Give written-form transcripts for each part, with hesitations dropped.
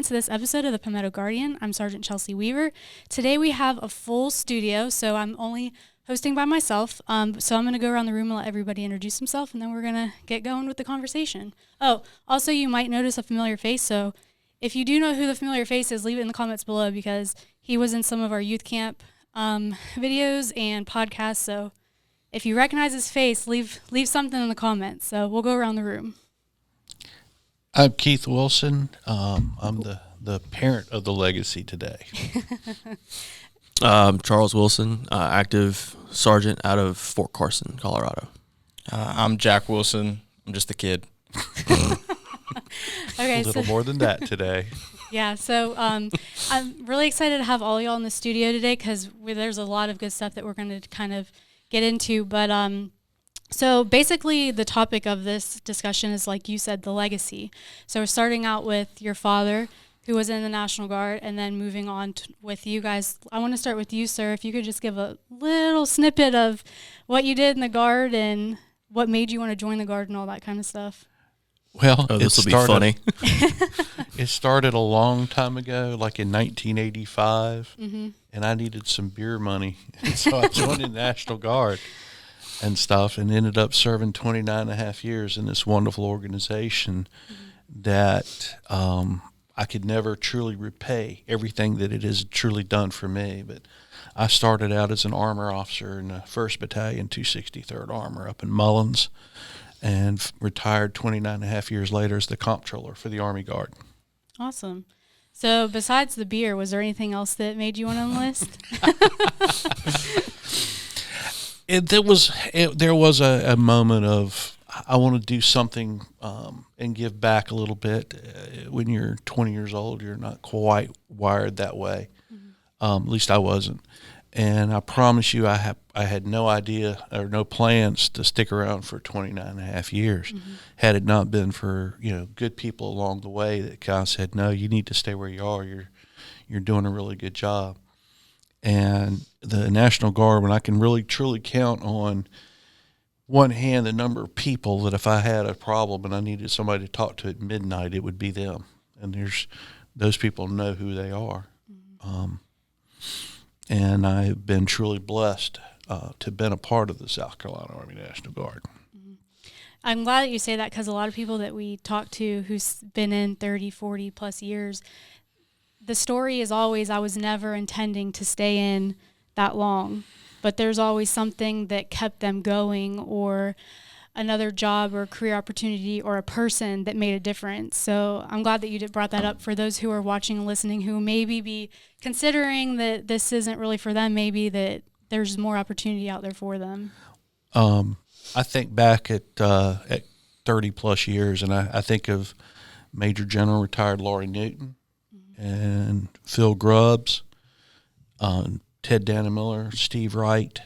everyone to this episode of the Palmetto Guardian. I'm Sergeant Chelsea Weaver. Today we have a full studio, so I'm only hosting by myself. So I'm going to go around the room and let everybody introduce themselves, and then we're going to get going with the conversation. Oh, also you might notice a familiar face, so if you do know who the familiar face is, leave it in the comments below because he was in some of our youth camp videos and podcasts. So if you recognize his face, leave something in the comments. So we'll go around the room. I'm Keith Wilson. I'm the parent of the legacy today. Charles Wilson, active sergeant out of Fort Carson, Colorado. I'm Jack Wilson. I'm just a kid. Okay, A little more than that today. Yeah, so I'm really excited to have all y'all in the studio today because there's a lot of good stuff that we're going to kind of get into. But so basically the topic of this discussion is, like you said, the legacy. So we're starting out with your father, who was in the National Guard, and then moving on with you guys. I want to start with you, sir. If you could just give a little snippet of what you did in the Guard and what made you want to join the Guard and all that kind of stuff. Well, this will be funny. It started a long time ago, like in 1985, Mm-hmm. and I needed some beer money. And so I joined the National Guard and stuff and ended up serving 29 and a half years in this wonderful organization that I could never truly repay everything that it has truly done for me. But I started out as an armor officer in the 1st Battalion, 263rd Armor up in Mullins, and retired 29 and a half years later as the comptroller for the Army Guard. Awesome. So besides the beer, was there anything else that made you want to enlist? There was a moment of, I want to do something and give back a little bit. When you're 20 years old, you're not quite wired that way. At least I wasn't. And I promise you, I had no idea or no plans to stick around for 29 and a half years. Had it not been for, good people along the way that kind of said, no, you need to stay where you are. You're doing a really good job. And the National Guard, when I can really truly count on one hand the number of people that if I had a problem and I needed somebody to talk to at midnight, it would be them. And those people know who they are. And I've been truly blessed to have been a part of the South Carolina Army National Guard. I'm glad that you say that because a lot of people that we talk to who's been in 30, 40 plus years, the story is always, I was never intending to stay in that long, but there's always something that kept them going, or another job or career opportunity or a person that made a difference. So I'm glad that you brought that up for those who are watching and listening who maybe be considering that this isn't really for them, maybe that there's more opportunity out there for them. I think back at 30 plus years, and I think of Major General retired Laurie Newton and Phil Grubbs, Ted Dannemiller, Steve Wright.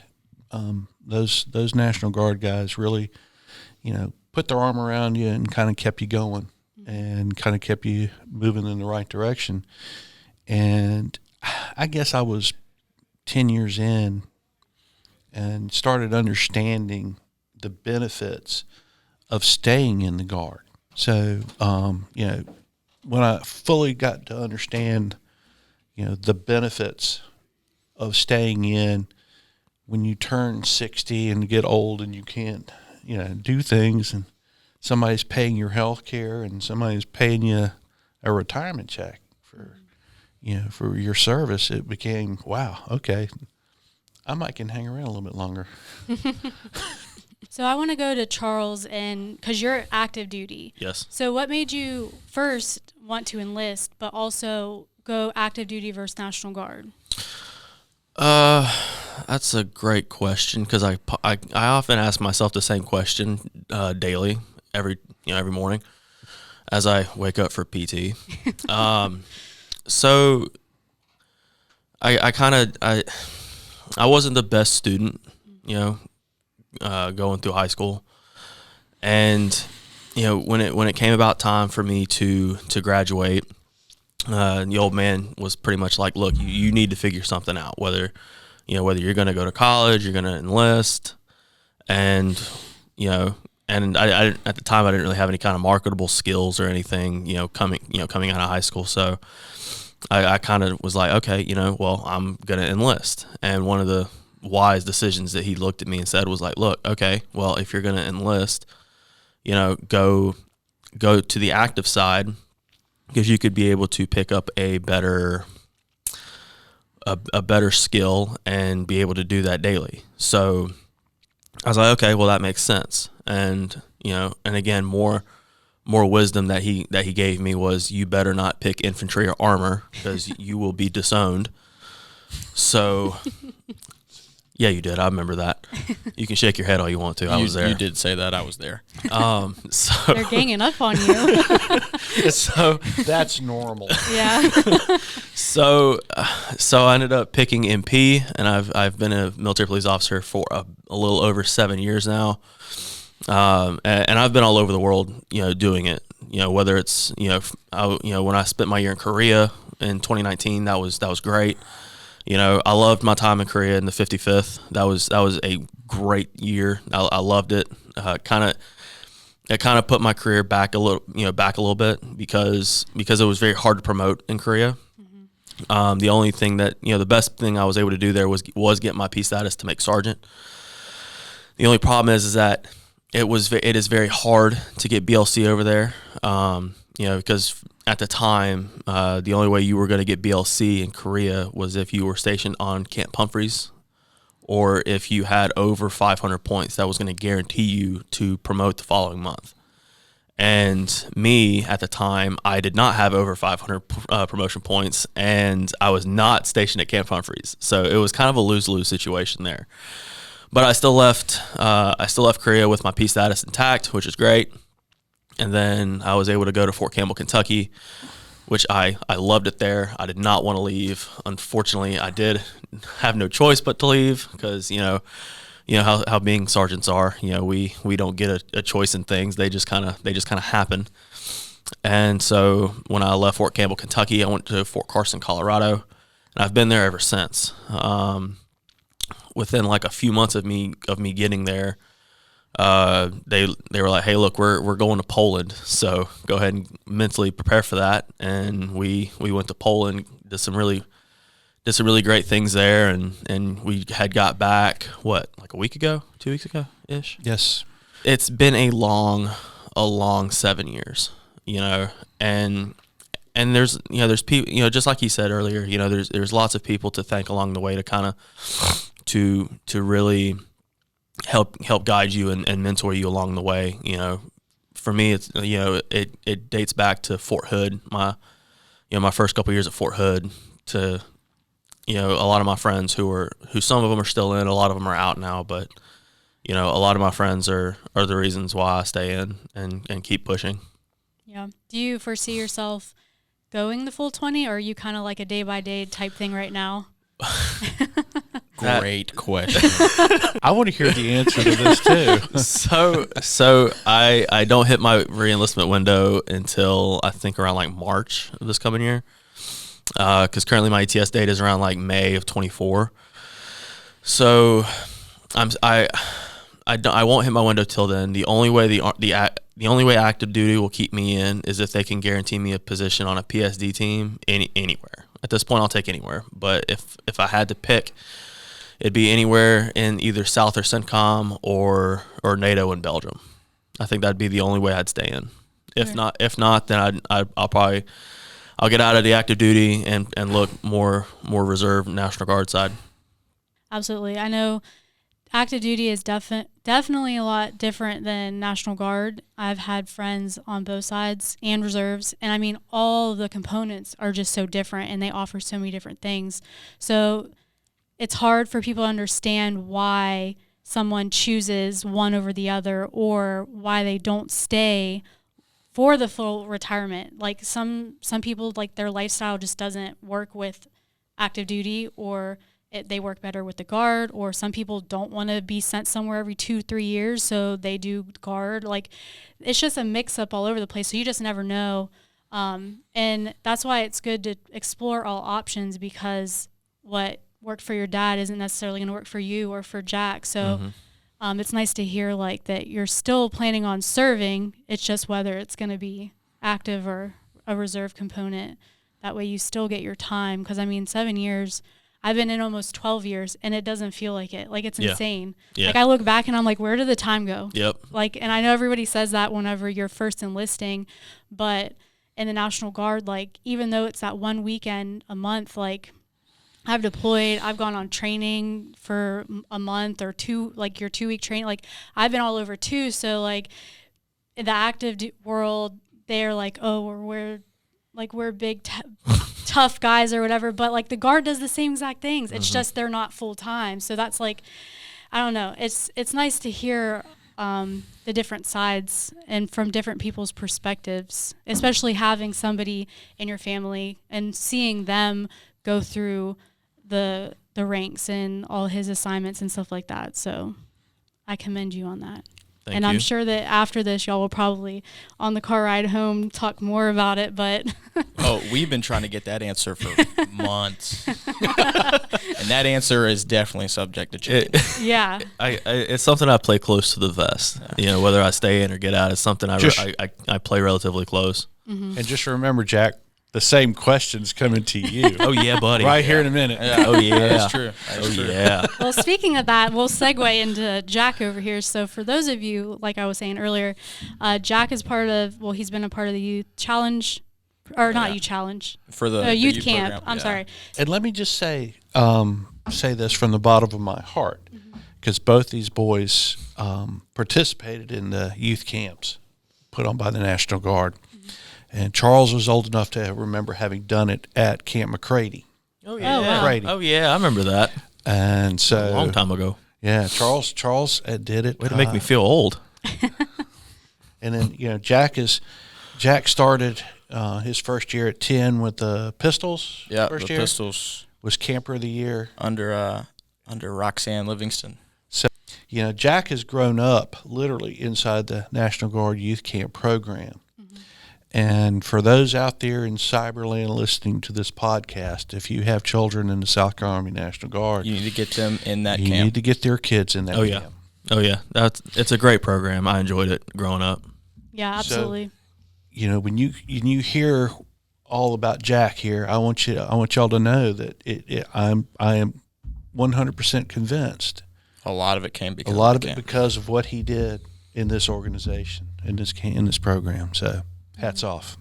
Those National Guard guys really, put their arm around you and kind of kept you going and kind of kept you moving in the right direction. And I guess I was 10 years in and started understanding the benefits of staying in the Guard. So, when I fully got to understand, the benefits of staying in, when you turn 60 and get old and you can't, do things, and somebody's paying your health care and somebody's paying you a retirement check for your service, it became, wow, okay, I might can hang around a little bit longer. So I want to go to Charles, and because you're active duty. Yes. So what made you first want to enlist, but also go active duty versus National Guard? That's a great question because I often ask myself the same question daily, every morning as I wake up for PT. So I wasn't the best student, going through high school, and when it came about time for me to graduate, the old man was pretty much like, look, you need to figure something out, whether you're going to go to college, you're going to enlist. And I at the time I didn't really have any kind of marketable skills or anything, coming out of high school. So I kind of was like, okay, well, I'm going to enlist. And one of the wise decisions that he looked at me and said was like, look, okay, well, if you're going to enlist, go to the active side, because you could be able to pick up a better skill and be able to do that daily. So I was like, okay, well, that makes sense. And and again, more wisdom that he gave me was, you better not pick infantry or armor, because you will be disowned. So yeah, you did. I remember that. You can shake your head all you want to. I was there. You did say that. I was there. So They're ganging up on you. so That's normal. Yeah. So I ended up picking MP, and I've been a military police officer for a little over 7 years now. And I've been all over the world, doing it. Whether it's when I spent my year in Korea in 2019, that was great. I loved my time in Korea in the 55th. That was a great year. I loved it. It kind of put my career back a little bit, because it was very hard to promote in Korea. Mm-hmm. The only thing that the best thing I was able to do there was get my P status to make sergeant. The only problem is that it is very hard to get BLC over there. Because at the time, the only way you were going to get BLC in Korea was if you were stationed on Camp Humphreys, or if you had over 500 points. That was going to guarantee you to promote the following month. And me, at the time, I did not have over 500 promotion points, and I was not stationed at Camp Humphreys. So it was kind of a lose-lose situation there. But I still left Korea with my P status intact, which is great. And then I was able to go to Fort Campbell, Kentucky, which I loved it there. I did not want to leave. Unfortunately, I did have no choice but to leave, because how being sergeants are. We don't get a choice in things. They just kind of happen. And so when I left Fort Campbell, Kentucky, I went to Fort Carson, Colorado, and I've been there ever since. Within like a few months of me getting there, they were like, hey, look, we're going to Poland, so go ahead and mentally prepare for that. And we went to Poland, did some really great things there, and we had got back like a week ago, 2 weeks ago ish. Yes. It's been a long 7 years, and there's people, just like he said earlier, there's lots of people to thank along the way to kind of to really help guide you and mentor you along the way. For me, it's it dates back to Fort Hood. My first couple years at Fort Hood, to a lot of my friends who some of them are still in, a lot of them are out now, but a lot of my friends are the reasons why I stay in and keep pushing. Yeah. Do you foresee yourself going the full 20, or are you kind of like a day by day type thing right now? Great question. I want to hear the answer to this too. So I don't hit my re-enlistment window until I think around like March of this coming year, because currently my ETS date is around like May of 24. So I won't hit my window till then. The only way only way active duty will keep me in is if they can guarantee me a position on a PSD team anywhere. At this point, I'll take anywhere. But if I had to pick, it'd be anywhere in either South or CENTCOM or NATO in Belgium. I think that'd be the only way I'd stay in. If not, then I'll get out of the active duty and look more reserve National Guard side. Absolutely. I know active duty is definitely a lot different than National Guard. I've had friends on both sides and reserves, and I mean, all of the components are just so different, and they offer so many different things. So it's hard for people to understand why someone chooses one over the other, or why they don't stay for the full retirement. Like some people, like their lifestyle just doesn't work with active duty, or they work better with the Guard, or some people don't want to be sent somewhere every 2-3 years, so they do Guard. Like, it's just a mix-up all over the place, so you just never know. And that's why it's good to explore all options, because what worked for your dad isn't necessarily going to work for you or for Jack. So it's nice to hear like that you're still planning on serving. It's just whether it's going to be active or a reserve component. That way you still get your time. Because, 7 years, I've been in almost 12 years, and it doesn't feel like it. Like, it's insane. Yeah. Like, I look back, and I'm like, where did the time go? Yep. Like, and I know everybody says that whenever you're first enlisting, but in the National Guard, like, even though it's that one weekend a month, like, I've deployed, I've gone on training for a month or two, like your 2 week training. Like, I've been all over too. So, like, in the active world, they're like, oh, we're big, tough guys or whatever. But, like, the Guard does the same exact things. It's just they're not full time. So that's like, I don't know. It's nice to hear the different sides and from different people's perspectives, especially having somebody in your family and seeing them go through the ranks and all his assignments and stuff like that. So I commend you on that. Thank and you. I'm sure that after this, y'all will probably on the car ride home talk more about it, but Oh, we've been trying to get that answer for months. And that answer is definitely subject to change. yeah. It's something I play close to the vest. Whether I stay in or get out, it's something I play relatively close. And just remember, Jack, the same question's coming to you. Oh yeah, buddy. Right here in a minute. Oh yeah, That's true. That's true. Yeah. Well, speaking of that, we'll segue into Jack over here. So for those of you, like I was saying earlier, Jack is he's been a part of the Youth Challenge, or not Youth Challenge, For the Youth Camp. program, I'm sorry. And let me just say this from the bottom of my heart, because both these boys participated in the youth camps put on by the National Guard. And Charles was old enough to remember having done it at Camp McCready. Oh yeah. Oh, wow. McCready. Oh yeah, I remember that. And so A long time ago. Yeah, Charles did it. Way to make me feel old. And then Jack started his first year at 10 with the Pistols. Yeah, first the year Pistols was Camper of the Year under Roxanne Livingston. So Jack has grown up literally inside the National Guard Youth Camp program. And for those out there in Cyberland listening to this podcast, if you have children in the South Carolina Army National Guard, You need to get them in that you camp. need to get their kids in that camp. Oh yeah. It's a great program. I enjoyed it growing up. Yeah, absolutely. So, when you hear all about Jack here, I want y'all to know that I am 100% convinced. A lot of it came because because of what he did in this organization, in this program. So, hats off.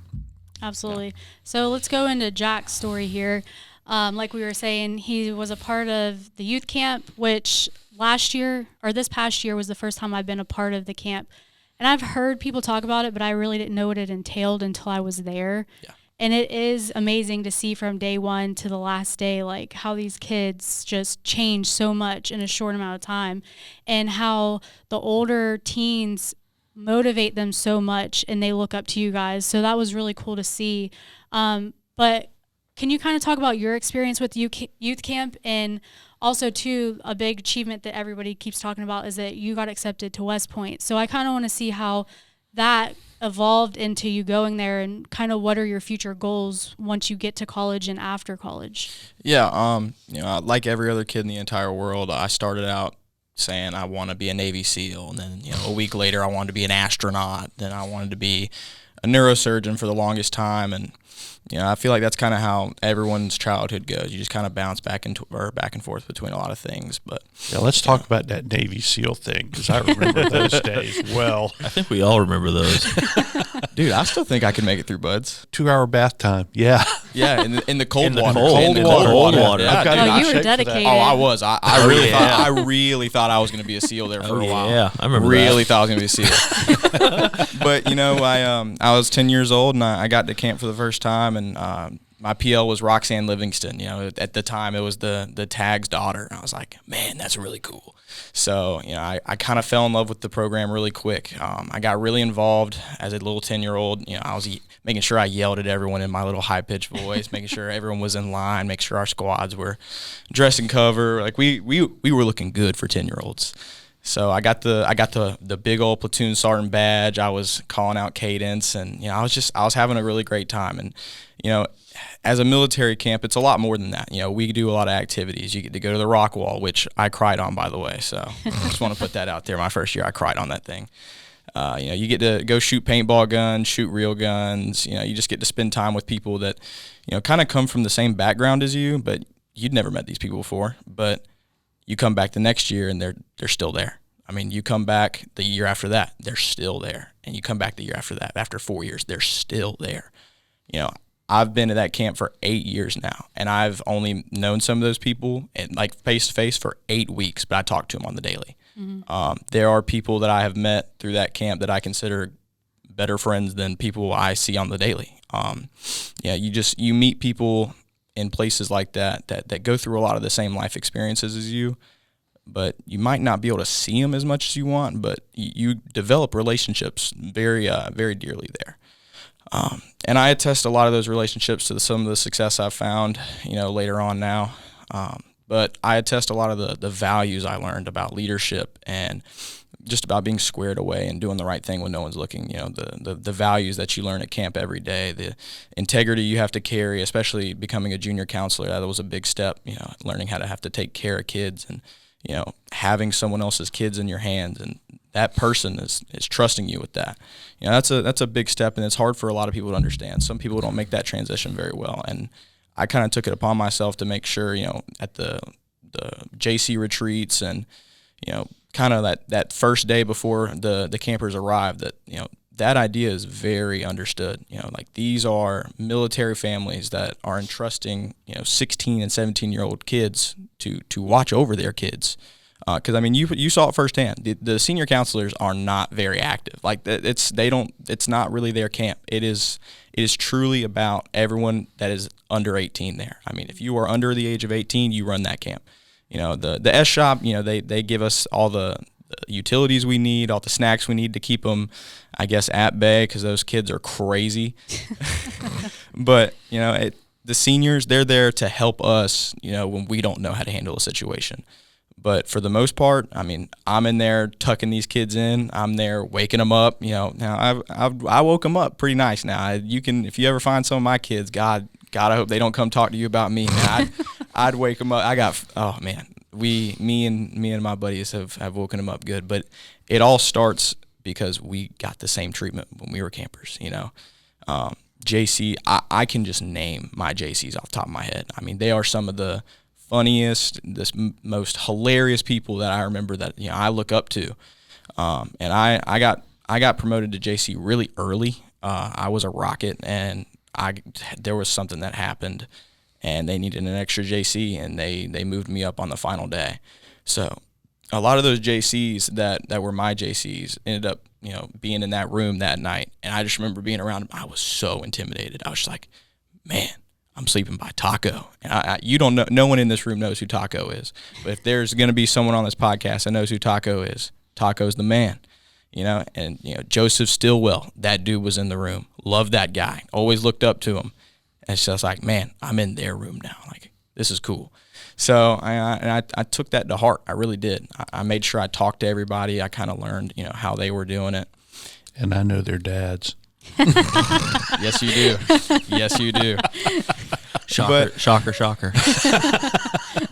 Absolutely. So let's go into Jack's story here. Like we were saying, he was a part of the youth camp, which this past year was the first time I've been a part of the camp. And I've heard people talk about it, but I really didn't know what it entailed until I was there. Yeah. And it is amazing to see from day one to the last day, like how these kids just change so much in a short amount of time, and how the older teens motivate them so much and they look up to you guys. So that was really cool to see. But can you kind of talk about your experience with youth camp? And also too, a big achievement that everybody keeps talking about is that you got accepted to West Point. So I kind of want to see how that evolved into you going there, and kind of what are your future goals once you get to college and after college? Yeah, like every other kid in the entire world, I started out saying I want to be a Navy SEAL, and then a week later I wanted to be an astronaut, then I wanted to be a neurosurgeon for the longest time. And I feel like that's kind of how everyone's childhood goes. You just kind of bounce back and forth between a lot of things. But yeah, let's talk about that Navy SEAL thing, because I remember those days well. I think we all remember those. Dude, I still think I can make it through, buds. 2-hour bath time. Yeah. Yeah, in the cold water. Cold water. Yeah, I've got dude. a hot you were shake for that. dedicated. Oh, I was. I really yeah. thought I really thought I was going to be a SEAL there for a while. Yeah, I remember Really that. thought I was going to be a SEAL. But I was 10 years old, and I got to camp for the first time, and my PL was Roxanne Livingston. At the time it was the TAG's daughter, and I was like, man, that's really cool. So I kind of fell in love with the program really quick. I got really involved as a little 10-year-old. I was making sure I yelled at everyone in my little high-pitched voice, making sure everyone was in line, make sure our squads were dressed in cover. Like we were looking good for 10-year-olds. So I got the big old platoon sergeant badge. I was calling out cadence, and I was having a really great time. And as a military camp, it's a lot more than that. We do a lot of activities. You get to go to the rock wall, which I cried on, by the way. So I just want to put that out there. My first year, I cried on that thing. You get to go shoot paintball guns, shoot real guns. You just get to spend time with people that kind of come from the same background as you, but you'd never met these people before. But you come back the next year and they're still there. I mean, you come back the year after that, they're still there. And you come back the year after that, after 4 years, they're still there. I've been to that camp for 8 years now, and I've only known some of those people face to face for 8 weeks, but I talk to them on the daily. Mm-hmm. There are people that I have met through that camp that I consider better friends than people I see on the daily. You meet people in places like that go through a lot of the same life experiences as you, but you might not be able to see them as much as you want, but you develop relationships very, very dearly there. And I attest a lot of those relationships to some of the success I've found, later on now. But I attest a lot of the values I learned about leadership and just about being squared away and doing the right thing when no one's looking. The values that you learn at camp every day, the integrity you have to carry, especially becoming a junior counselor. That was a big step, learning how to have to take care of kids and, having someone else's kids in your hands, and that person is trusting you with that. That's a big step, and it's hard for a lot of people to understand. Some people don't make that transition very well, and I kind of took it upon myself to make sure, at the JC retreats and, kind of that first day before the campers arrived, that idea is very understood. These are military families that are entrusting 16 and 17-year-old kids to watch over their kids. Because you saw it firsthand. The senior counselors are not very active. It's not really their camp. It is truly about everyone that is under 18 there. If you are under the age of 18, you run that camp. The S shop, they give us all the utilities we need, all the snacks we need to keep them, I guess, at bay, because those kids are crazy. But the seniors, they're there to help us, when we don't know how to handle a situation. But for the most part, I'm in there tucking these kids in. I'm there waking them up. Now I woke them up pretty nice. Now if you ever find some of my kids, God, I hope they don't come talk to you about me. Now, I'd wake them up. Me and my buddies have woken them up good. But it all starts because we got the same treatment when we were campers. JC, I can just name my JCs off the top of my head. They are some of the funniest, most hilarious people that I remember that I look up to, and I got promoted to JC really early. I was a rocket, and there was something that happened, and they needed an extra JC, and they moved me up on the final day. So a lot of those JCs that were my JCs ended up being in that room that night, and I just remember being around them. I was so intimidated. I was just like, man, I'm sleeping by Taco. And you don't know, no one in this room knows who Taco is. But if there's going to be someone on this podcast that knows who Taco is, Taco's the man. And Joseph Stillwell, that dude was in the room. Loved that guy. Always looked up to him. And it's just like, man, I'm in their room now. This is cool. So I took that to heart. I really did. I made sure I talked to everybody. I kind of learned, how they were doing it. And I know their dads. Yes, you do. Yes, you do. Shocker.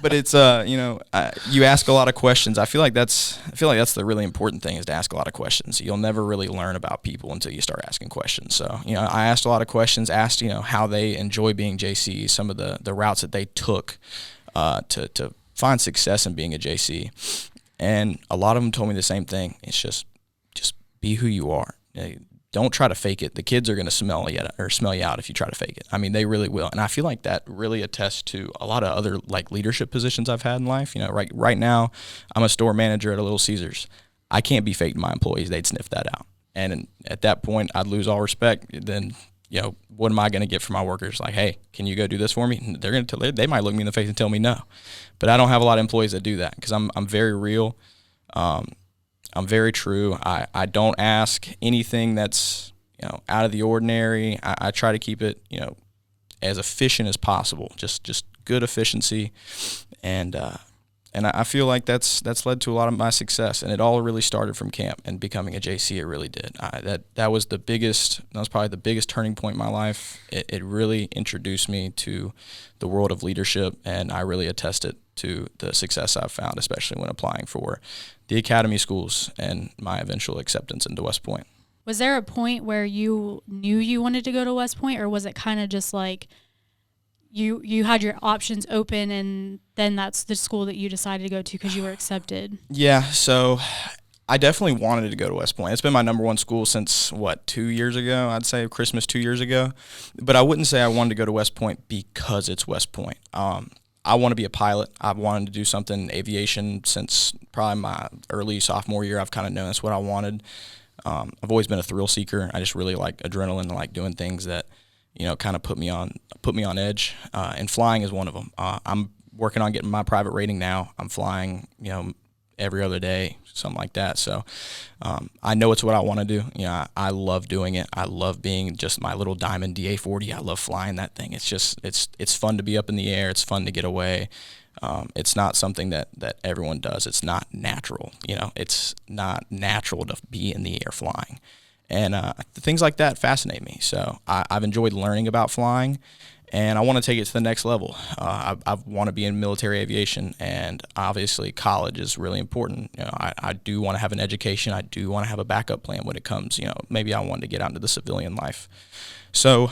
But it's you ask a lot of questions. I feel like that's the really important thing, is to ask a lot of questions. You'll never really learn about people until you start asking questions. So I asked a lot of questions. Asked how they enjoy being JC, some of the routes that they took to find success in being a JC, and a lot of them told me the same thing. It's just be who you are. Don't try to fake it. The kids are going to smell you out if you try to fake it. They really will. And I feel like that really attests to a lot of other leadership positions I've had in life. Right now, I'm a store manager at a Little Caesars. I can't be fake to my employees. They'd sniff that out. And at that point, I'd lose all respect. Then, what am I going to get from my workers? Like, hey, can you go do this for me? They might look me in the face and tell me no. But I don't have a lot of employees that do that, because I'm very real. I'm very true. I don't ask anything that's out of the ordinary. I try to keep it as efficient as possible. Just good efficiency, and And I feel like that's led to a lot of my success. And it all really started from camp and becoming a JC. It really did. That was probably the biggest turning point in my life. It really introduced me to the world of leadership, and I really attest it to the success I've found, especially when applying for the academy schools and my eventual acceptance into West Point. Was there a point where you knew you wanted to go to West Point, or was it kind of just like you had your options open and then that's the school that you decided to go to because you were accepted? Yeah, so I definitely wanted to go to West Point. It's been my number one school since, 2 years ago? I'd say Christmas 2 years ago. But I wouldn't say I wanted to go to West Point because it's West Point. I want to be a pilot. I've wanted to do something in aviation since probably my early sophomore year. I've kind of known that's what I wanted. I've always been a thrill seeker. I just really like adrenaline and like doing things that, kind of put me on edge. And flying is one of them. I'm working on getting my private rating now. I'm flying, every other day, something like that. So I know it's what I want to do. I love doing it. I love being just my little Diamond DA-40. I love flying that thing. It's just it's fun to be up in the air. It's fun to get away. It's not something that everyone does. It's not natural. It's not natural to be in the air flying. And things like that fascinate me. So I've enjoyed learning about flying, and I want to take it to the next level. I want to be in military aviation, and obviously college is really important. I do want to have an education. I do want to have a backup plan when it comes, maybe I want to get out into the civilian life. So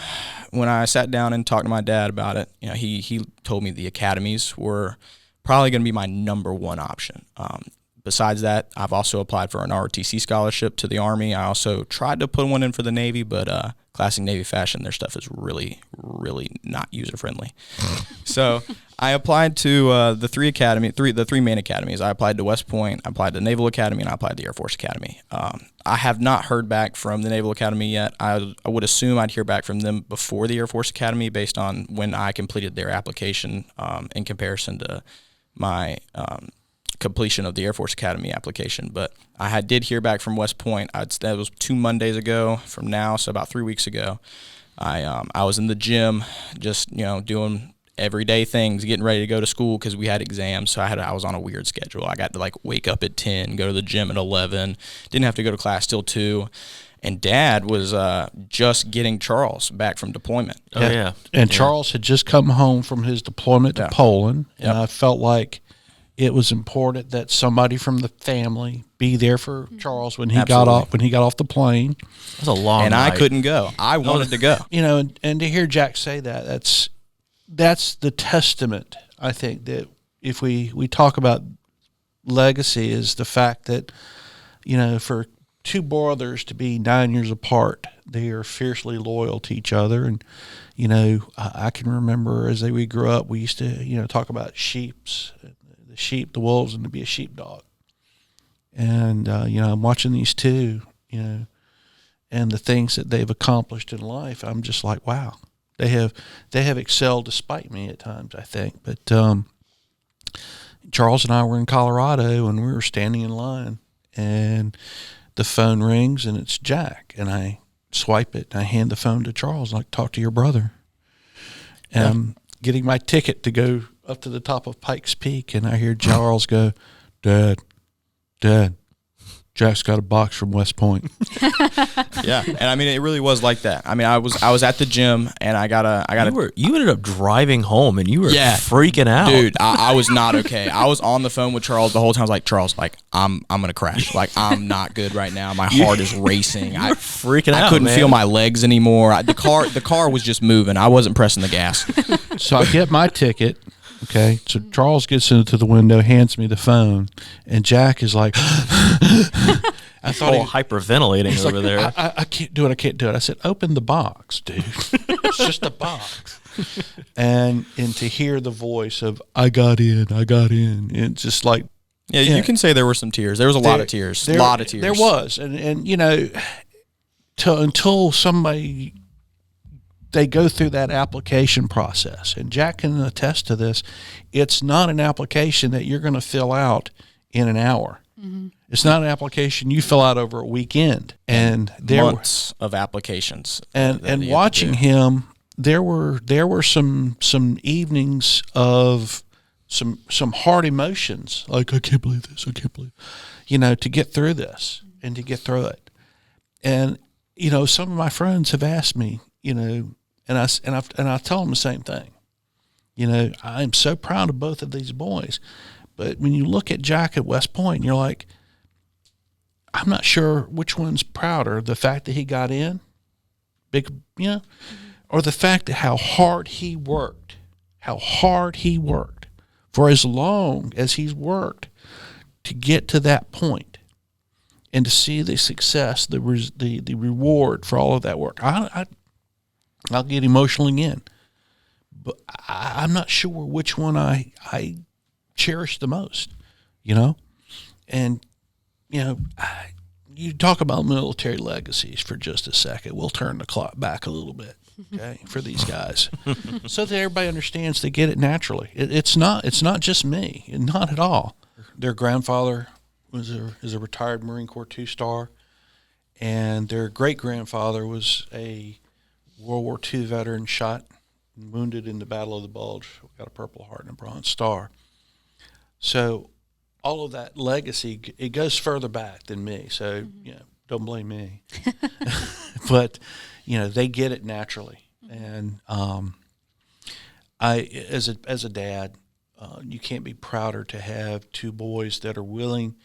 when I sat down and talked to my dad about it, he told me the academies were probably going to be my number one option. Besides that, I've also applied for an ROTC scholarship to the Army. I also tried to put one in for the Navy, but classic Navy fashion, their stuff is really, really not user-friendly. So I applied to the three main academies. I applied to West Point, I applied to Naval Academy, and I applied to Air Force Academy. I have not heard back from the Naval Academy yet. I would assume I'd hear back from them before the Air Force Academy based on when I completed their application in comparison to my completion of the Air Force Academy application. But I did hear back from West Point. That was 2 Mondays ago from now, so about 3 weeks ago. I was in the gym just doing everyday things, getting ready to go to school because we had exams. So I was on a weird schedule. I got to wake up at 10, go to the gym at 11, didn't have to go to class till 2. And Dad was just getting Charles back from deployment. Oh yeah. And Charles had just come home from his deployment to Poland, and I felt like it was important that somebody from the family be there for Charles when he got off the plane. It was a long and night. I couldn't go. I wanted to go. And to hear Jack say that, that's the testament, I think, that if we talk about legacy, is the fact that, for two brothers to be 9 years apart, they are fiercely loyal to each other. And, I can remember as we grew up, we used to, talk about the sheep, the wolves, and to be a sheepdog. And, I'm watching these two, and the things that they've accomplished in life. I'm just like, wow, they have excelled despite me at times, I think. But Charles and I were in Colorado, and we were standing in line, and the phone rings, and it's Jack. And I swipe it, and I hand the phone to Charles, like, talk to your brother. And I'm getting my ticket to go up to the top of Pikes Peak, and I hear Charles go, Dad, Jack's got a box from West Point. Yeah, and I mean, it really was like that. I mean, I was at the gym, and You ended up driving home, and you were freaking out, dude. I was not okay. I was on the phone with Charles the whole time. I was like, Charles, I'm gonna crash. I'm not good right now. My heart is racing. You were freaking out. I couldn't man. feel my legs anymore. The car was just moving. I wasn't pressing the gas. So I get my ticket. Okay, so Charles gets into the window, hands me the phone, and Jack is like, I thought hyperventilating over there. I can't do it. I said, open the box, dude. It's just a box. And to hear the voice of, I got in. It's just like. Yeah, you can say there were some tears. There was a lot of tears. A lot of tears. There was. And until somebody, they go through that application process, and Jack can attest to this, it's not an application that you're going to fill out in an hour. Mm-hmm. It's not an application you fill out over a weekend. And there months of applications. And watching him, there were some evenings of some hard emotions, like I can't believe this, I can't believe, to get through this and to get through it. And some of my friends have asked me, and I tell them the same thing. I'm so proud of both of these boys, but when you look at Jack at West Point, you're like, I'm not sure which one's prouder, the fact that he got in, or the fact that how hard he worked for as long as he's worked to get to that point and to see the success, the reward for all of that work. I'll get emotional again, but I'm not sure which one I cherish the most, and you talk about military legacies for just a second. We'll turn the clock back a little bit, okay, for these guys, so that everybody understands they get it naturally. It's not just me, not at all. Their grandfather is a retired Marine Corps 2-star, and their great grandfather was a World War II veteran, shot and wounded in the Battle of the Bulge. Got a Purple Heart and a Bronze Star. So all of that legacy, it goes further back than me. So, don't blame me. But, they get it naturally. And I, as a dad, you can't be prouder to have two boys that are willing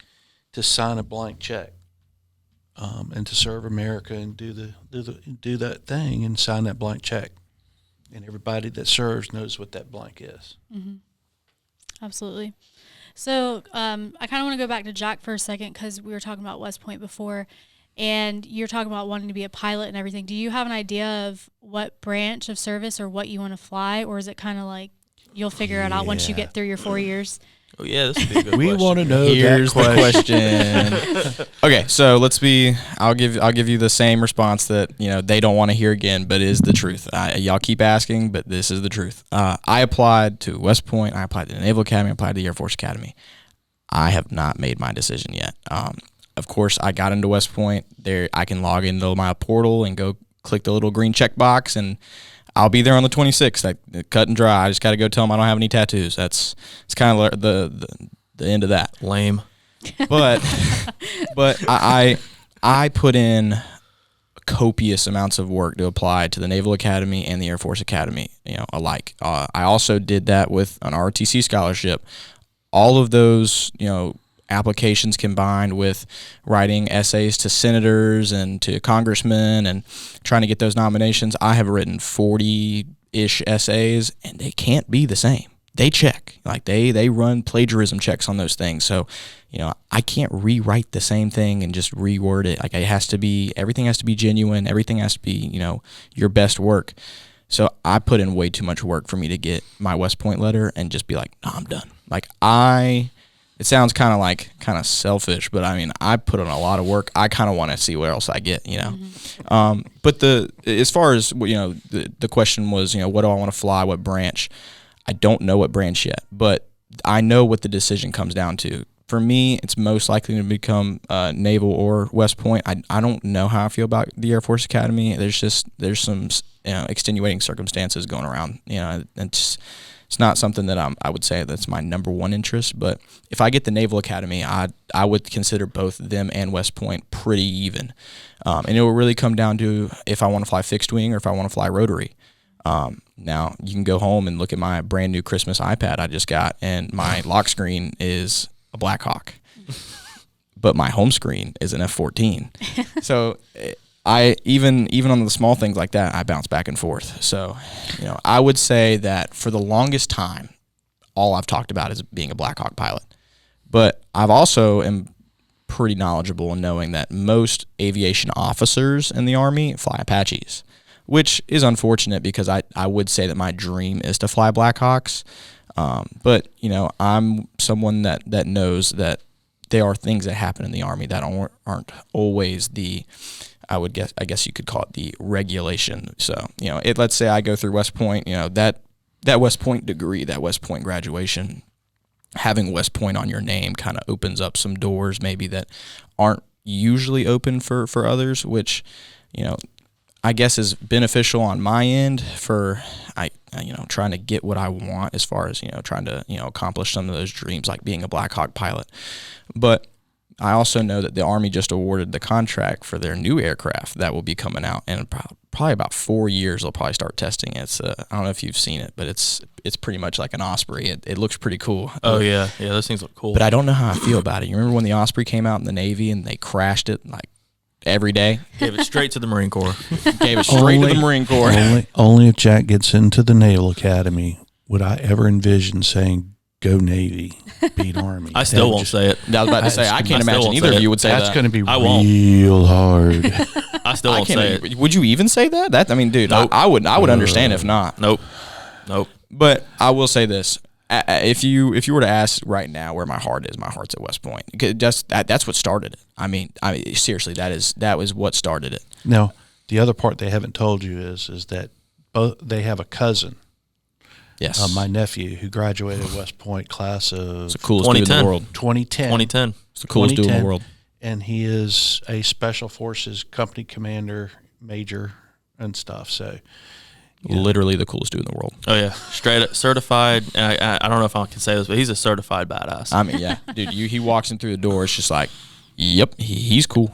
to sign a blank check, and to serve America and do that thing and sign that blank check. And everybody that serves knows what that blank is. Mm-hmm. Absolutely. So I kind of want to go back to Jack for a second, because we were talking about West Point before, and you're talking about wanting to be a pilot and everything. Do you have an idea of what branch of service or what you want to fly, or is it kind of like you'll figure it out once you get through your 4 years? Oh yeah, this would be a good We question. want to know. Here's that the question. Okay, so I'll give you the same response that they don't want to hear again, but it is the truth. Y'all keep asking, but this is the truth. I applied to West Point. I applied to the Naval Academy. I applied to the Air Force Academy. I have not made my decision yet. Of course, I got into West Point. There, I can log into my portal and go click the little green check box, and I'll be there on the 26th. Cut and dry. I just got to go tell them I don't have any tattoos. It's kind of the end of that. Lame. But I put in copious amounts of work to apply to the Naval Academy and the Air Force Academy, alike. I also did that with an ROTC scholarship. All of those, applications combined with writing essays to senators and to congressmen and trying to get those nominations. I have written 40-ish essays, and they can't be the same. They check. Like they run plagiarism checks on those things. So, I can't rewrite the same thing and just reword it. Like everything has to be genuine. Everything has to be, your best work. So I put in way too much work for me to get my West Point letter and just be like, no, I'm done. It sounds kind of selfish, but I put in a lot of work. I kind of want to see where else I get, Mm-hmm. But as far as, the question was, what do I want to fly? What branch? I don't know what branch yet, but I know what the decision comes down to. For me, it's most likely to become Naval or West Point. I don't know how I feel about the Air Force Academy. There's some extenuating circumstances going around. It's not something that I would say that's my number one interest. But if I get the Naval Academy, I would consider both them and West Point pretty even. And it will really come down to if I want to fly fixed wing or if I want to fly rotary. Now, you can go home and look at my brand new Christmas iPad I just got, and my lock screen is a Black Hawk, but my home screen is an F-14. So I even on the small things like that, I bounce back and forth. So, I would say that for the longest time, all I've talked about is being a Black Hawk pilot. But I've also am pretty knowledgeable in knowing that most aviation officers in the Army fly Apaches, which is unfortunate because I would say that my dream is to fly Black Hawks. But, I'm someone that knows that there are things that happen in the Army that aren't always I guess you could call it the regulation. So, let's say I go through West Point, that West Point degree, that West Point graduation, having West Point on your name kind of opens up some doors maybe that aren't usually open for others, which, I guess is beneficial on my end for, I trying to get what I want as far as, trying to, accomplish some of those dreams, like being a Black Hawk pilot. But I also know that the Army just awarded the contract for their new aircraft that will be coming out in probably about 4 years. They'll probably start testing it. It's I don't know if you've seen it, but it's pretty much like an Osprey. It looks pretty cool. Oh yeah, those things look cool. But I don't know how I feel about it. You remember when the Osprey came out in the Navy and they crashed it like every day? Gave it straight to the Marine Corps. Gave it straight to the Marine Corps. Only if Jack gets into the Naval Academy would I ever envision saying, "Go Navy, beat Army." I still won't say it. I was about to say, I can't imagine either of you would say that. That's going to be I won't. real hard. I still won't say it. Would you even say that? I mean, dude, Nope. I would understand if not. Nope. But I will say this: if you were to ask right now where my heart is, my heart's at West Point. That's what started it. I mean, seriously, that was what started it. Now, the other part they haven't told you is that they have a cousin. Yes, my nephew who graduated West Point class of it's the coolest dude in the world. 2010. It's the coolest dude in the world. And he is a Special Forces company commander, major, and stuff. So, literally the coolest dude in the world. Oh yeah, straight up certified. I don't know if I can say this, but he's a certified badass. I mean, yeah, dude. He walks in through the door. It's just like, yep, he's cool.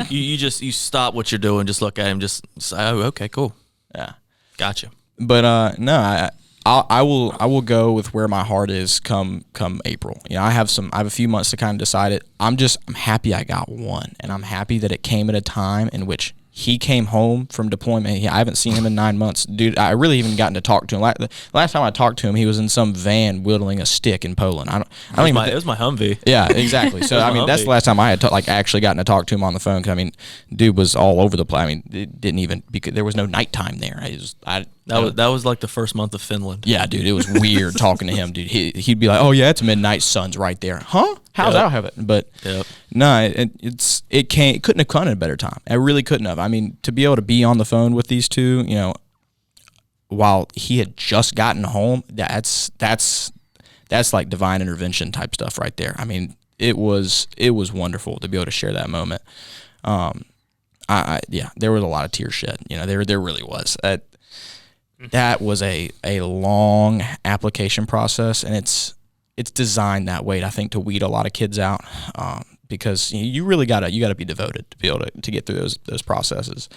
you stop what you're doing, just look at him, just say, oh, okay, cool, Yeah, gotcha. but no, I will go with where my heart is come April. I have a few months to kind of decide it. I'm happy I got one, and I'm happy that it came at a time in which he came home from deployment. I haven't seen him in 9 months. Dude, I really haven't gotten to talk to him. The last time I talked to him, he was in some van whittling a stick in Poland. It was my Humvee. Yeah, exactly. So, I mean, that's the last time I had actually gotten to talk to him on the phone. Cause, I mean, dude was all over the place. I mean, it didn't even, because there was no nighttime there. That was like the first month of Finland. Yeah, dude, it was weird talking to him, dude. He'd be like, "Oh yeah, it's midnight, sun's right there." Huh? How's that have it? But no, it couldn't have come at a better time. It really couldn't have. I mean, to be able to be on the phone with these two, while he had just gotten home, that's like divine intervention type stuff right there. I mean, it was wonderful to be able to share that moment. There was a lot of tears shed. There really was. That was a long application process, and it's designed that way, I think, to weed a lot of kids out, because you really gotta be devoted to be able to get through those processes,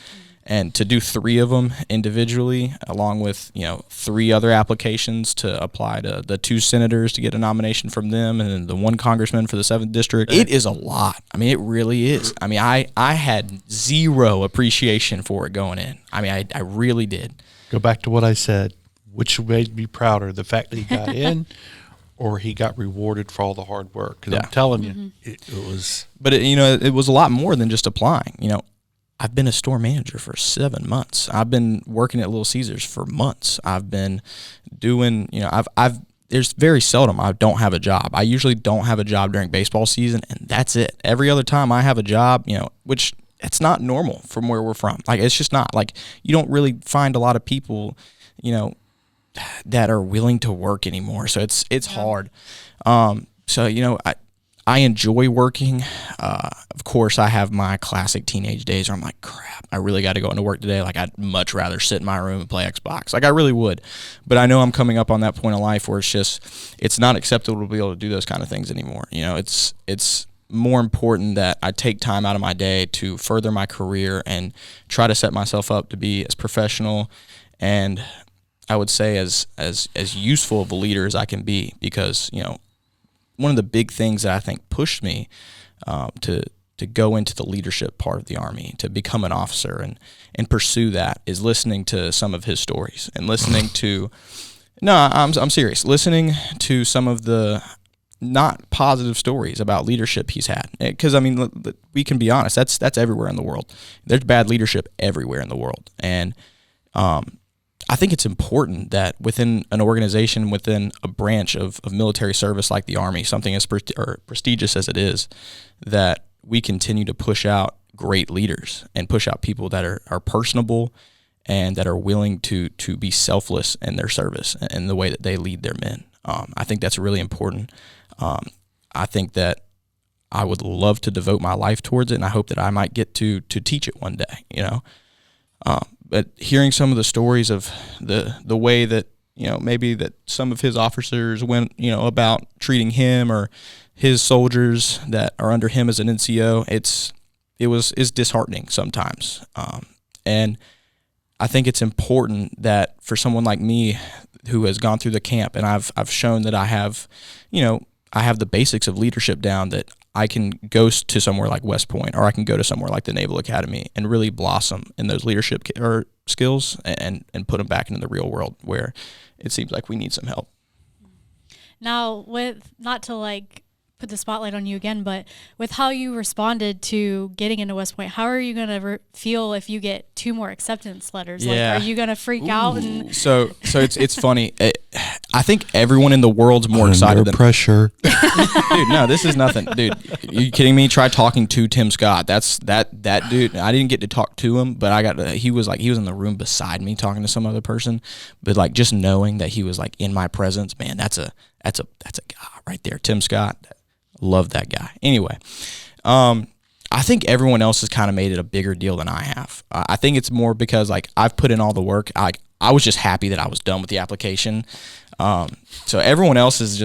and to do 3 of them individually, along with 3 other applications to apply to the 2 senators to get a nomination from them, and then the 1 congressman for the 7th district. It is a lot. I mean, it really is. I mean, I had zero appreciation for it going in. I mean, I really did. Go back to what I said. Which made me prouder, the fact that he got in, or he got rewarded for all the hard work? Because I'm telling you, it was. But it was a lot more than just applying. I've been a store manager for 7 months. I've been working at Little Caesars for months. I've been doing. There's very seldom I don't have a job. I usually don't have a job during baseball season, and that's it. Every other time I have a job, which. It's not normal from where we're from. Like, it's just not. Like, you don't really find a lot of people, that are willing to work anymore. So it's hard. So, I enjoy working. Of course, I have my classic teenage days where I'm like, crap, I really got to go into work today. Like, I'd much rather sit in my room and play Xbox. Like, I really would. But I know I'm coming up on that point of life where it's not acceptable to be able to do those kind of things anymore. It's more important that I take time out of my day to further my career and try to set myself up to be as professional and I would say as useful of a leader as I can be, because one of the big things that I think pushed me to go into the leadership part of the Army, to become an officer and pursue that, is listening to some of his stories and listening to I'm serious, listening to some of the not positive stories about leadership he's had. Because, I mean, we can be honest, that's everywhere in the world. There's bad leadership everywhere in the world. And I think it's important that within an organization, within a branch of military service like the Army, something as prestigious as it is, that we continue to push out great leaders and push out people that are personable and that are willing to be selfless in their service and the way that they lead their men. I think that's really important. I think that I would love to devote my life towards it, and I hope that I might get to teach it one day, But hearing some of the stories of the way that, maybe that some of his officers went, about treating him or his soldiers that are under him as an NCO, it's disheartening sometimes. And I think it's important that for someone like me who has gone through the camp, and I've shown that I have the basics of leadership down, that I can go to somewhere like West Point, or I can go to somewhere like the Naval Academy and really blossom in those leadership skills and put them back into the real world where it seems like we need some help. Now, with not to like put the spotlight on you again, but with how you responded to getting into West Point, how are you going to feel if you get 2 more acceptance letters? Yeah. Like, are you going to freak out? And So it's funny. I think everyone in the world's more excited than pressure. Dude, no, this is nothing. Dude, you kidding me? Try talking to Tim Scott. That's that dude. I didn't get to talk to him, but he was in the room beside me talking to some other person. But like, just knowing that he was like in my presence, man, that's a guy right there. Tim Scott. Love that guy. Anyway, I think everyone else has kind of made it a bigger deal than I have. I think it's more because like I've put in all the work. I was just happy that I was done with the application. So everyone else has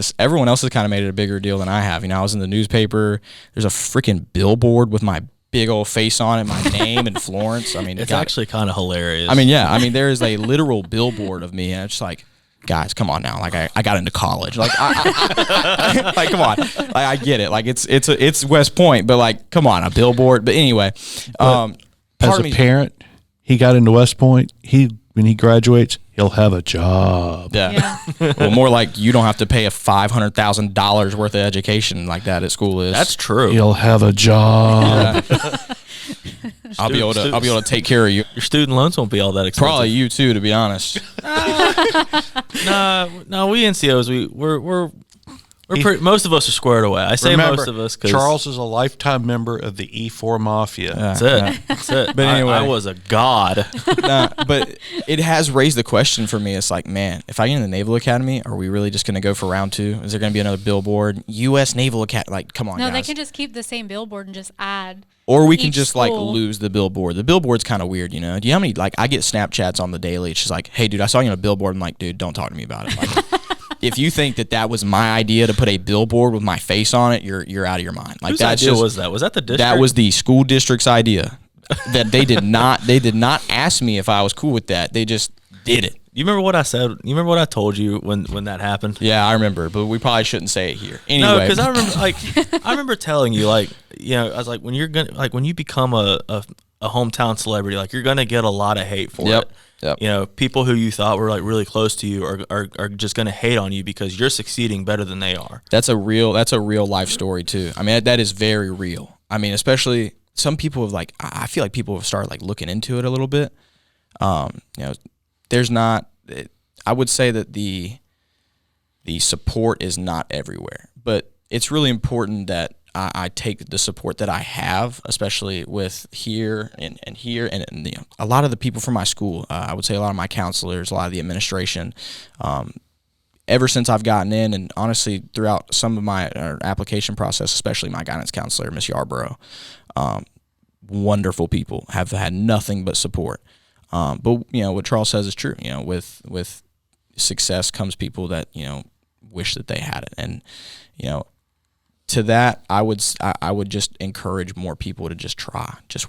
kind of made it a bigger deal than I have. I was in the newspaper. There's a freaking billboard with my big old face on it, my name and Florence. I mean, it's actually kind of hilarious. I mean, yeah. I mean, there is a literal billboard of me, and it's like, guys, come on now. Like I got into college. Like like come on. Like I get it. Like it's West Point, but like come on, a billboard. But anyway, as a parent, he got into West Point. When he graduates, he'll have a job. Yeah. Well, more like you don't have to pay a $500,000 worth of education like that at school is. That's true. He'll have a job. Yeah. I'll be able to take care of you. Your student loans won't be all that expensive. Probably you too, to be honest. No, we NCOs, we're most of us are squared away. I say Remember, most of us because Charles is a lifetime member of the E4 Mafia. That's it. That's it. But anyway, I was a god. But it has raised the question for me. It's like, man, if I get in the Naval Academy, are we really just going to go for round 2? Is there going to be another billboard? U.S. Naval Academy? Like, come on, no, guys. they can just keep the same billboard and just add. Or we can each just like school. lose the billboard. The billboard's kind of weird, Do you know how many, like, I get Snapchats on the daily. It's just like, hey, dude, I saw you on a billboard. I'm like, dude, don't talk to me about it. Like, if you think that was my idea to put a billboard with my face on it, you're out of your mind. Like, Whose idea was that? Was that the district? That was the school district's idea. That they did not ask me if I was cool with that. They just did it. You remember what I said? You remember what I told you when that happened? Yeah, I remember, but we probably shouldn't say it here. Anyway, No, because I remember telling you, like, I was like, when you become a hometown celebrity, like, you're gonna get a lot of hate for it. Yep. People who you thought were like really close to you are just gonna hate on you because you're succeeding better than they are. That's a real life story too. I mean, that is very real. I mean, especially some people have like, I feel like people have started like looking into it a little bit. There's not. I would say that the support is not everywhere, but it's really important that I take the support that I have, especially with here and here, and a lot of the people from my school. I would say a lot of my counselors, a lot of the administration. Ever since I've gotten in, and honestly throughout some of my application process, especially my guidance counselor, Miss Yarborough, wonderful people, have had nothing but support. But what Charles says is true. With success comes people that wish that they had it, and to that I would just encourage more people to just try, just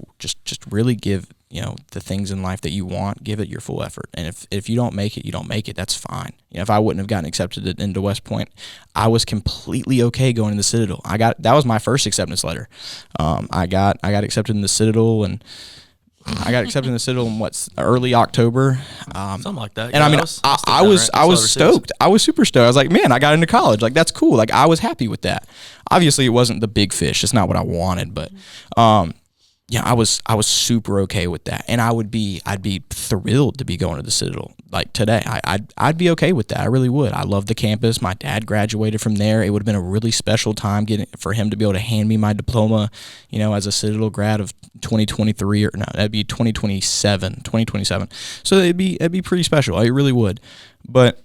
really give the things in life that you want, give it your full effort. And if you don't make it, you don't make it. That's fine. If I wouldn't have gotten accepted into West Point, I was completely okay going to the Citadel. That was my first acceptance letter. I got accepted in the Citadel, and I got accepted in the Citadel in early October, something like that. And I mean, I was stoked. I was super stoked. I was like, man, I got into college. Like, that's cool. Like, I was happy with that. Obviously, it wasn't the big fish. It's not what I wanted, but I was super okay with that, and I'd be thrilled to be going to the Citadel like today. I'd be okay with that. I really would. I love the campus. My dad graduated from there. It would have been a really special time for him to be able to hand me my diploma, as a Citadel grad of 2023, or no, that'd be 2027. So it'd be pretty special. It really would. But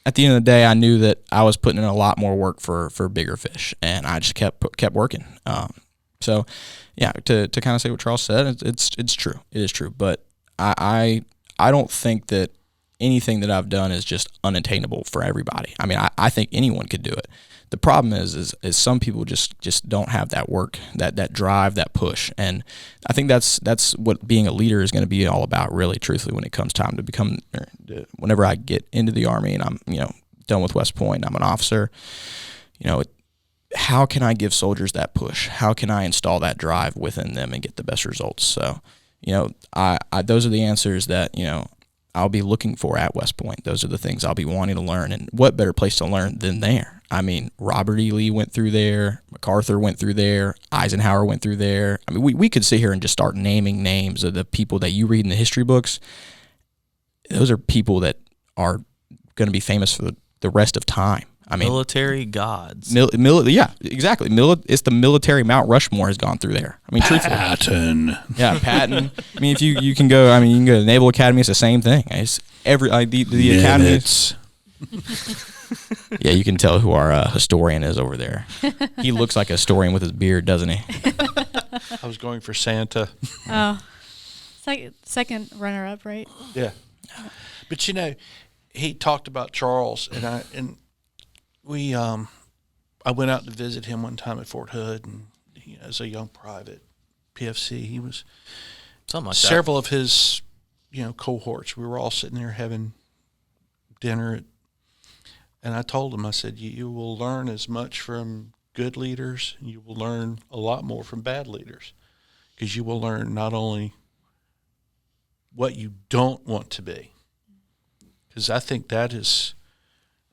at the end of the day, I knew that I was putting in a lot more work for bigger fish, and I just kept working. So yeah, to kind of say what Charles said, it's true. It is true. But I don't think that anything that I've done is just unattainable for everybody. I mean, I think anyone could do it. The problem is some people just don't have that work, that drive, that push. And I think that's what being a leader is going to be all about, really, truthfully, when it comes time to become, whenever I get into the Army and I'm, done with West Point, I'm an officer, how can I give soldiers that push? How can I install that drive within them and get the best results? So, I those are the answers that, I'll be looking for at West Point. Those are the things I'll be wanting to learn. And what better place to learn than there? I mean, Robert E. Lee went through there. MacArthur went through there. Eisenhower went through there. I mean, we could sit here and just start naming names of the people that you read in the history books. Those are people that are going to be famous for the rest of time. I mean, military gods. Yeah, exactly. It's the military Mount Rushmore has gone through there. I mean, truthfully. Patton. Yeah, Patton. I mean, if you can go, you can go to the Naval Academy. It's the same thing. It's the academy. Yeah, you can tell who our historian is over there. He looks like a historian with his beard, doesn't he? I was going for Santa. Oh, second runner-up, right? Yeah, but he talked about Charles, and I went out to visit him one time at Fort Hood, and as a young private, PFC, he was something like several of his cohorts. We were all sitting there having dinner, and I told him, I said, you will learn as much from good leaders, and you will learn a lot more from bad leaders, because you will learn not only what you don't want to be, because I think that is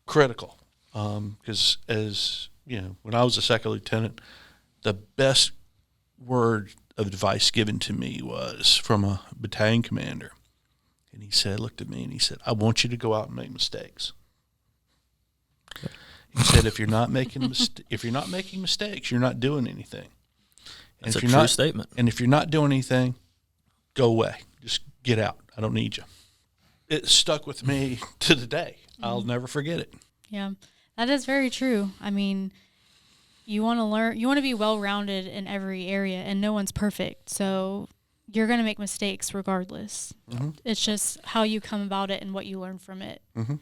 critical. Because as when I was a second lieutenant, the best word of advice given to me was from a battalion commander, and he looked at me and he said, "I want you to go out and make mistakes." He said, "If you're not making mistakes, you're not doing anything." And That's a true statement. And if you're not doing anything, go away. Just get out. I don't need you. It stuck with me to the day. I'll never forget it. Yeah. That is very true. I mean, you want to learn, you want to be well-rounded in every area, and no one's perfect. So you're going to make mistakes regardless. Mm-hmm. It's just how you come about it and what you learn from it. Mm-hmm.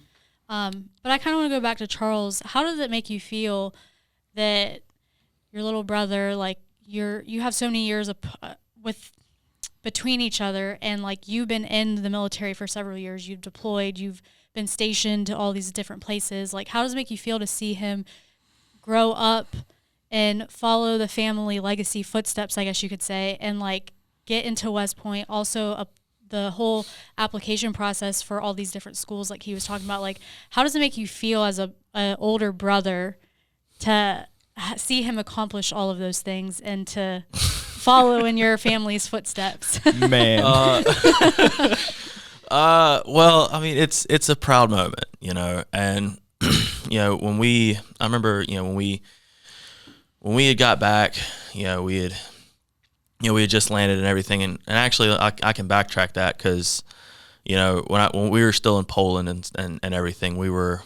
But I kind of want to go back to Charles. How does it make you feel that your little brother, like you have so many years between each other, and like you've been in the military for several years, you've deployed, you've been stationed to all these different places. Like, how does it make you feel to see him grow up and follow the family legacy footsteps, I guess you could say, and like get into West Point, also the whole application process for all these different schools like he was talking about? Like, how does it make you feel as a older brother to see him accomplish all of those things and to follow in your family's footsteps? Man. Well, I mean, it's a proud moment, and I remember, when we had got back, we had just landed and everything, and actually I can backtrack that because, when we were still in Poland and everything, we were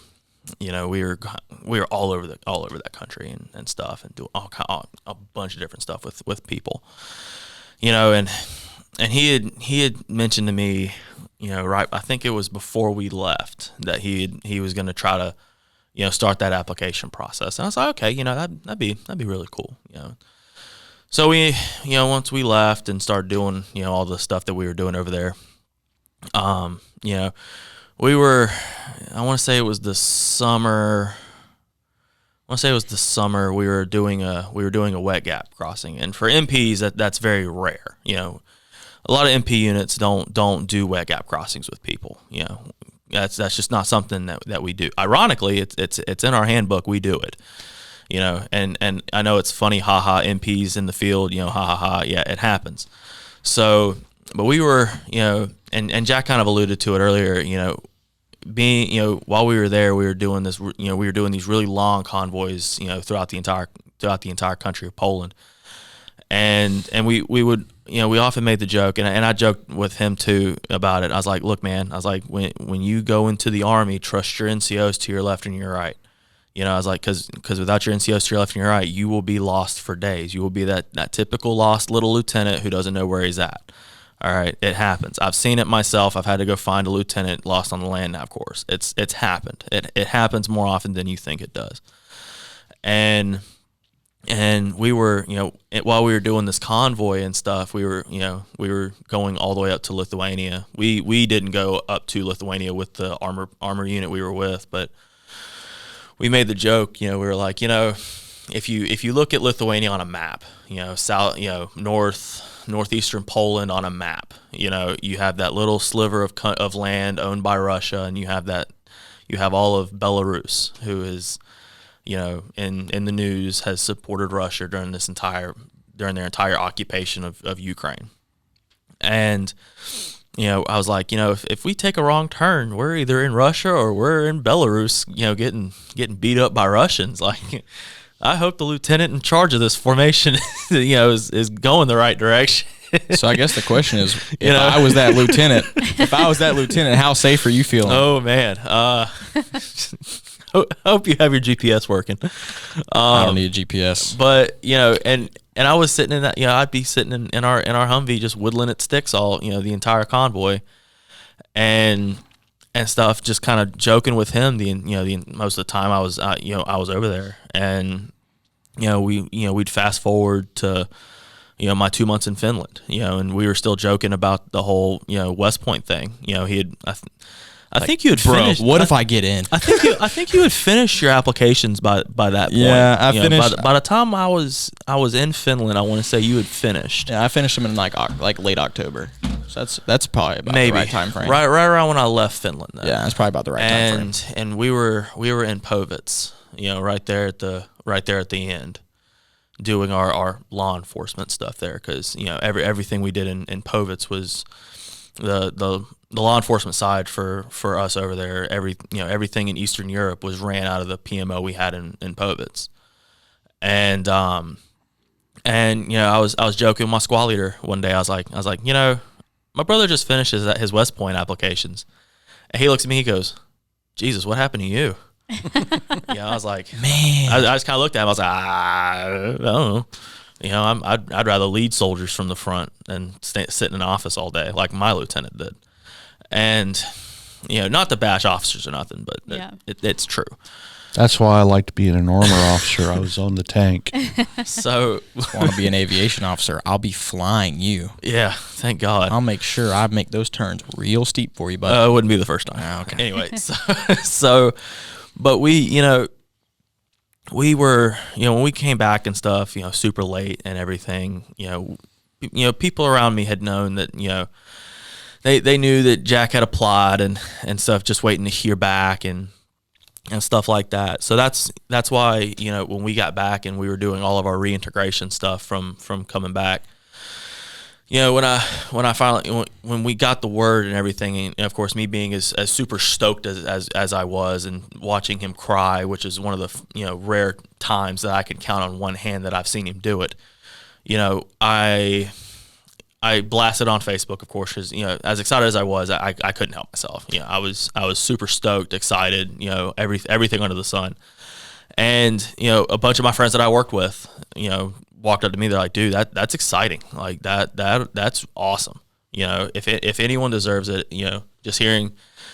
all over that country and stuff, and doing a bunch of different stuff with people, and he had mentioned to me, right, I think it was before we left, that he was going to try to, start that application process. And I was like, okay, that'd be really cool, So we, once we left and started doing, all the stuff that we were doing over there, we were, I want to say it was the summer. We were doing a wet gap crossing, and for MPs that's very rare. A lot of MP units don't do wet gap crossings with people. That's just not something that we do. Ironically, it's in our handbook. We do it. And I know it's funny, haha, MPs in the field, ha ha ha, yeah, it happens. So, but we were, and Jack kind of alluded to it earlier, being, while we were there, we were doing this, we were doing these really long convoys, throughout the entire country of Poland. And we would, we often made the joke, and I joked with him too about it. I was like, look, man, when you go into the Army, trust your NCOs to your left and your right. I was like, because without your NCOs to your left and your right, you will be lost for days. You will be that typical lost little lieutenant who doesn't know where he's at. All right, it happens. I've seen it myself. I've had to go find a lieutenant lost on the land nav course. It's happened. It happens more often than you think it does. And we were, while we were doing this convoy and stuff, we were going all the way up to Lithuania. We didn't go up to Lithuania with the armor unit we were with, but we made the joke, we were like, if you look at Lithuania on a map, northeastern Poland on a map, you have that little sliver of land owned by Russia, and you have all of Belarus, who is, in the news, has supported Russia during their entire occupation of Ukraine. And I was like, if we take a wrong turn, we're either in Russia or we're in Belarus, getting beat up by Russians. Like, I hope the lieutenant in charge of this formation, is going the right direction. So I guess the question is, I was that lieutenant, how safe are you feeling? Oh man, hope you have your GPS working. I don't need a GPS, but and I was sitting in that, I'd be sitting in our Humvee just whittling at sticks all, the entire convoy, and stuff, just kind of joking with him. Most of the time I was over there, and we'd fast forward to my 2 months in Finland, and we were still joking about the whole West Point thing. I think you had finished. What if I get in? I think you had finished your applications by that point. Yeah, I finished. By the time I was in Finland, I want to say you had finished. Yeah, I finished them in like late October. So that's probably about the right time frame. Right around when I left Finland. Though. Yeah, that's probably about the right time frame. And we were in Povits, right there at the end, doing our law enforcement stuff there, because everything we did in Povits was the law enforcement side for us over there. Everything in Eastern Europe was ran out of the PMO we had in Povits. And I was joking with my squad leader one day. I was like, my brother just finished his West Point applications, and he looks at me. He goes, "Jesus, what happened to you?" I was like, man. I just kind of looked at him. I was like, I don't know. I'd rather lead soldiers from the front than sit in an office all day like my lieutenant did. And not to bash officers or nothing, but it's true. That's why I like to be an armor officer. I was on the tank. So want to be an aviation officer? I'll be flying you. Yeah, thank God. I'll make sure I make those turns real steep for you, bud. It wouldn't be the first time. Okay. Anyway, so but we were, when we came back and stuff, super late and everything, people around me had known that, they knew that Jack had applied and stuff, just waiting to hear back and stuff like that. So that's why, when we got back and we were doing all of our reintegration stuff from coming back, when we got the word and everything, and of course me being as super stoked as I was, and watching him cry, which is one of the rare times that I can count on one hand that I've seen him do it. I blasted on Facebook, of course, because as excited as I was, I couldn't help myself. I was super stoked, excited, everything under the sun, and a bunch of my friends that I worked with, walked up to me. They're like, "Dude, that's exciting. Like that's awesome. If anyone deserves it, just hearing,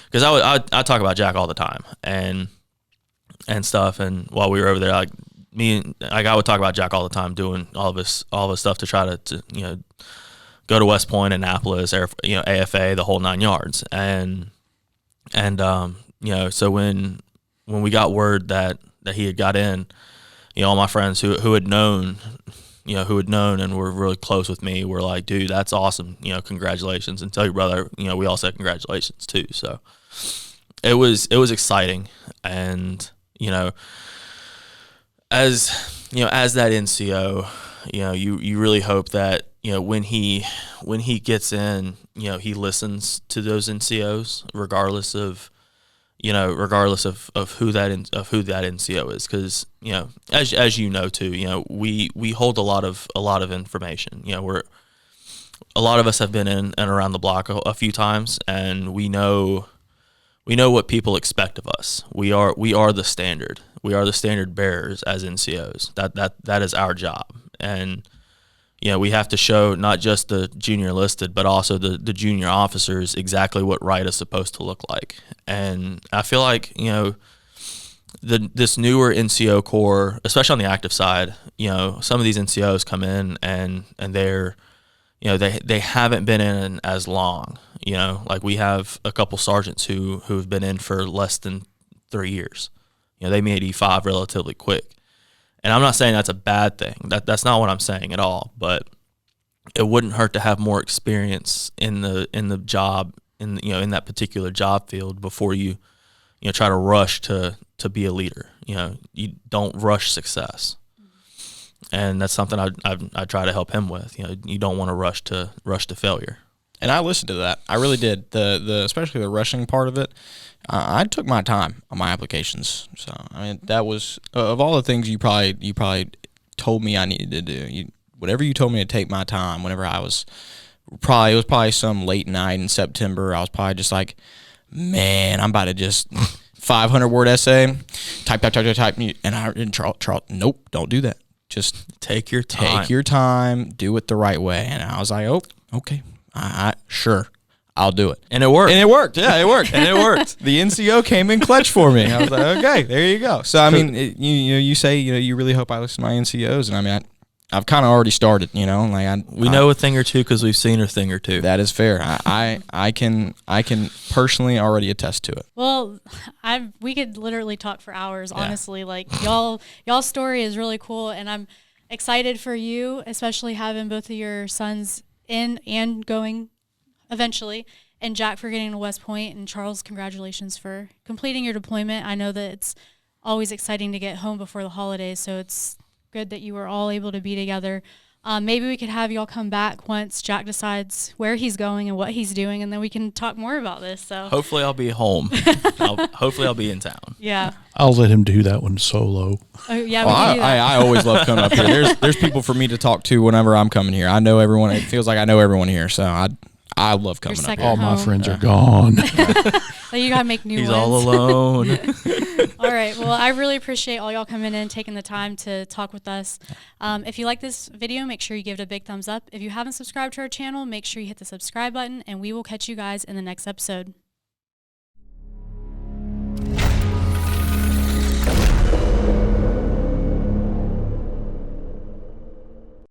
because I talk about Jack all the time and stuff. And while we were over there, I would talk about Jack all the time, doing all of his stuff to try to go to West Point, Annapolis, AFA, the whole 9 yards. And so when we got word that he had got in, all my friends who had known and were really close with me were like, "Dude, that's awesome. Congratulations." And tell your brother, we all said congratulations too. So it was exciting. And, as that NCO, you really hope that, when he gets in, he listens to those NCOs, regardless of who that NCO is, because as too, we hold a lot of information. A lot of us have been in and around the block a few times, and we know what people expect of us. We are the standard. We are the standard bearers as NCOs. That is our job. And we have to show not just the junior enlisted, but also the junior officers exactly what right is supposed to look like. And I feel like, this newer NCO corps, especially on the active side, some of these NCOs come in and they're, they haven't been in as long. Like we have a couple sergeants who've been in for less than 3 years. They made E5 relatively quick. And I'm not saying that's a bad thing. That's not what I'm saying at all. But it wouldn't hurt to have more experience in the job, in that particular job field before you try to rush to be a leader. You don't rush success. And that's something I try to help him with. You don't want to rush to failure. And I listened to that. I really did. The especially the rushing part of it. I took my time on my applications. So I mean, that was of all the things you probably told me I needed to do. Whatever you told me to take my time. Whenever it was probably some late night in September. I was probably just like, man, I'm about to just 500-word essay, type, and Charles, nope, don't do that. Just take your time, do it the right way. And I was like, oh, okay, sure, I'll do it. And it worked. Yeah, it worked. And it worked. The NCO came in clutch for me. I was like, okay, there you go. So I mean, you say you really hope I listen to my NCOs, and I mean, I've kind of already started. We know a thing or two because we've seen a thing or two. That is fair. I can personally already attest to it. Well, we could literally talk for hours, honestly. Like y'all's story is really cool, and I'm excited for you, especially having both of your sons in and going eventually, and Jack for getting to West Point, and Charles, congratulations for completing your deployment. I know that it's always exciting to get home before the holidays, so it's good that you were all able to be together. Maybe we could have y'all come back once Jack decides where he's going and what he's doing, and then we can talk more about this. So hopefully I'll be home. Hopefully I'll be in town. Yeah. I'll let him do that one solo. Oh yeah. Well, we can do that. I always love coming up here. There's people for me to talk to whenever I'm coming here. I know everyone. It feels like I know everyone here. So I love coming up here. All my friends are gone. So you gotta make new He's ones. all alone. All right. Well, I really appreciate all y'all coming in, taking the time to talk with us. If you like this video, make sure you give it a big thumbs up. If you haven't subscribed to our channel, make sure you hit the subscribe button, and we will catch you guys in the next episode.